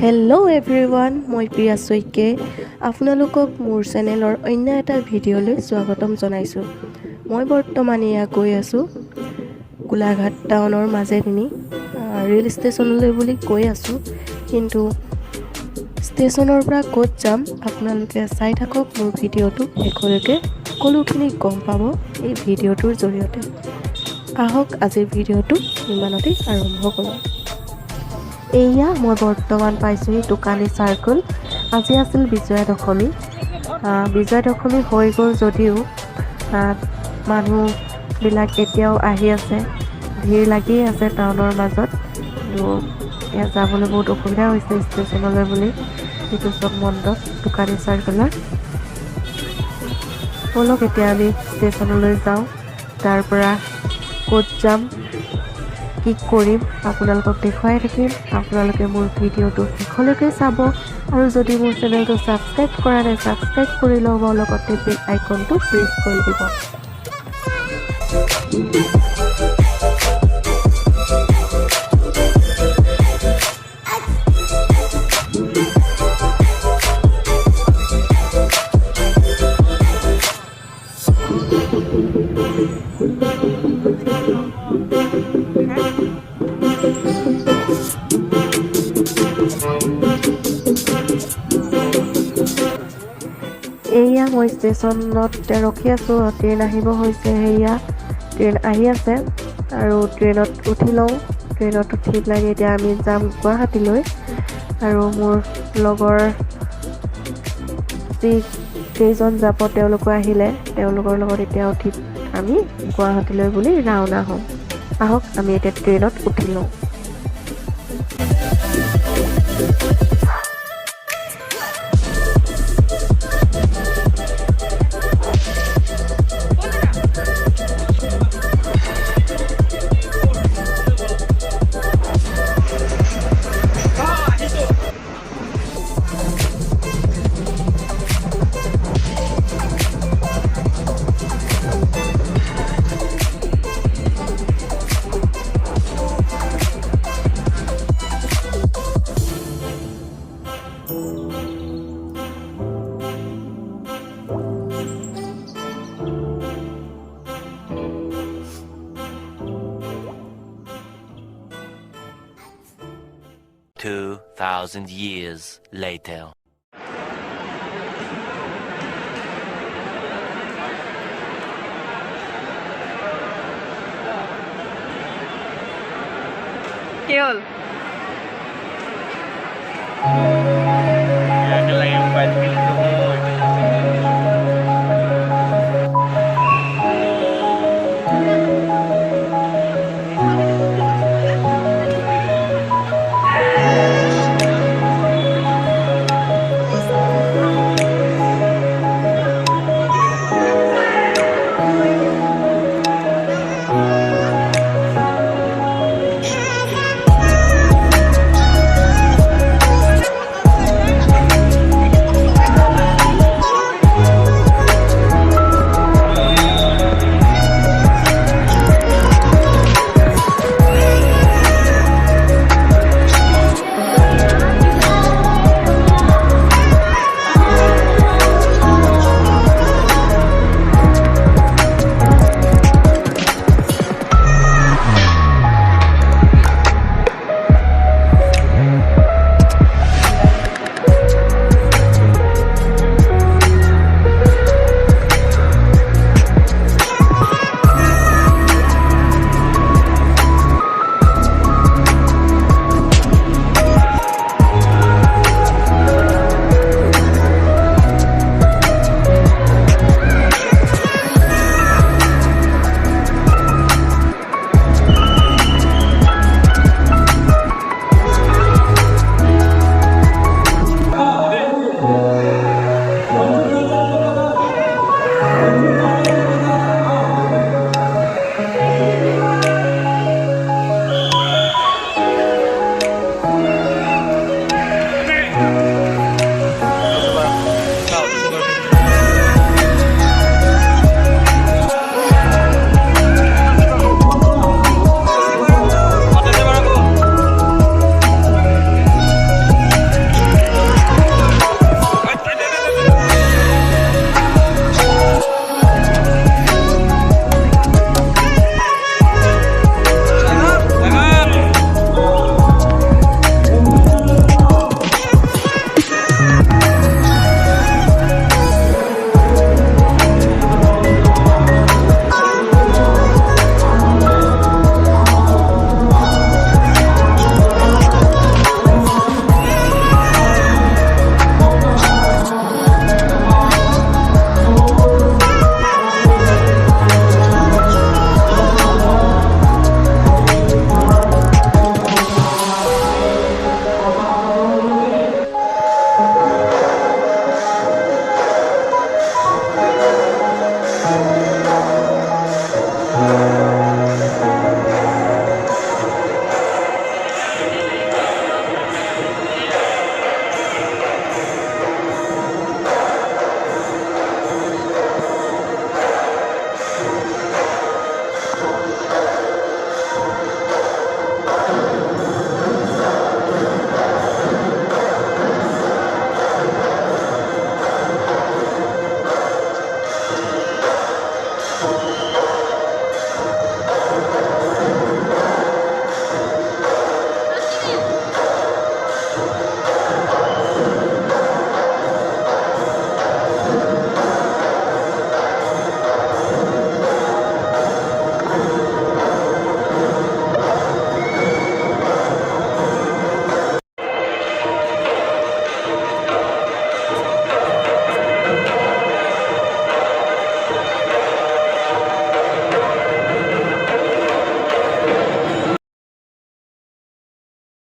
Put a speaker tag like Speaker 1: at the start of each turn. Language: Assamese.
Speaker 1: হেল্ল' এভৰিৱান, মই প্ৰিয়া শইকীয়াই আপোনালোকক মোৰ চেনেলৰ অন্য এটা ভিডিঅ'লৈ স্বাগতম জনাইছোঁ। মই বৰ্তমান এয়া গৈ আছোঁ গোলাঘাট টাউনৰ মাজেদি ৰেল ষ্টেচনলৈ বুলি গৈ আছোঁ, কিন্তু ষ্টেচনৰ পৰা ক'ত যাম আপোনালোকে চাই থাকক মোৰ ভিডিঅ'টো শেষলৈকে। সকলোখিনি গম পাব এই ভিডিঅ'টোৰ জৰিয়তে। আহক আজিৰ ভিডিঅ'টো ইমানতেই আৰম্ভ কৰোঁ। এয়া মই বৰ্তমান পাইছোঁহি দোকানী চাৰ্কল। আজি আছিল বিজয়া দশমী। বিজয়া দশমী হৈ গ'ল যদিও মানুহবিলাক এতিয়াও আহি আছে, ভিৰ লাগিয়ে আছে টাউনৰ মাজত। কিন্তু এয়া যাবলৈ বহুত অসুবিধা হৈছে ষ্টেচনলৈ বুলি যিটো চব মণ্ডপ দোকানী চাৰ্কলৰ। ব'লক এতিয়া আমি ষ্টেচনলৈ যাওঁ, তাৰ পৰা ক'ত যাম কি কৰিম আপোনালোকক দেখুৱাই থাকিম। আপোনালোকে মোৰ ভিডিঅ'টো শেষলৈকে চাব, আৰু যদি মোৰ চেনেলটো ছাবস্ক্ৰাইব কৰা নাই ছাবস্ক্ৰাইব কৰি ল'ব, লগতে বেল আইকনটো প্ৰেছ কৰি দিব। এয়া মই ষ্টেচনতে ৰখি আছোঁ, ট্ৰেইন আহিব হৈছে। সেয়া ট্ৰেইন আহি আছে আৰু ট্ৰেইনত উঠি লওঁ। ট্ৰেইনত উঠি পেলাই এতিয়া আমি যাম গুৱাহাটীলৈ, আৰু মোৰ লগৰ যি কেইজন যাব তেওঁলোকো আহিলে, তেওঁলোকৰ লগত এতিয়া উঠি আমি গুৱাহাটীলৈ বুলি ৰাওনা হ'ম। আহক আমি এতিয়া ট্ৰেইনত উঠি লওঁ।
Speaker 2: $2,000 years later.
Speaker 3: কি হ'ল?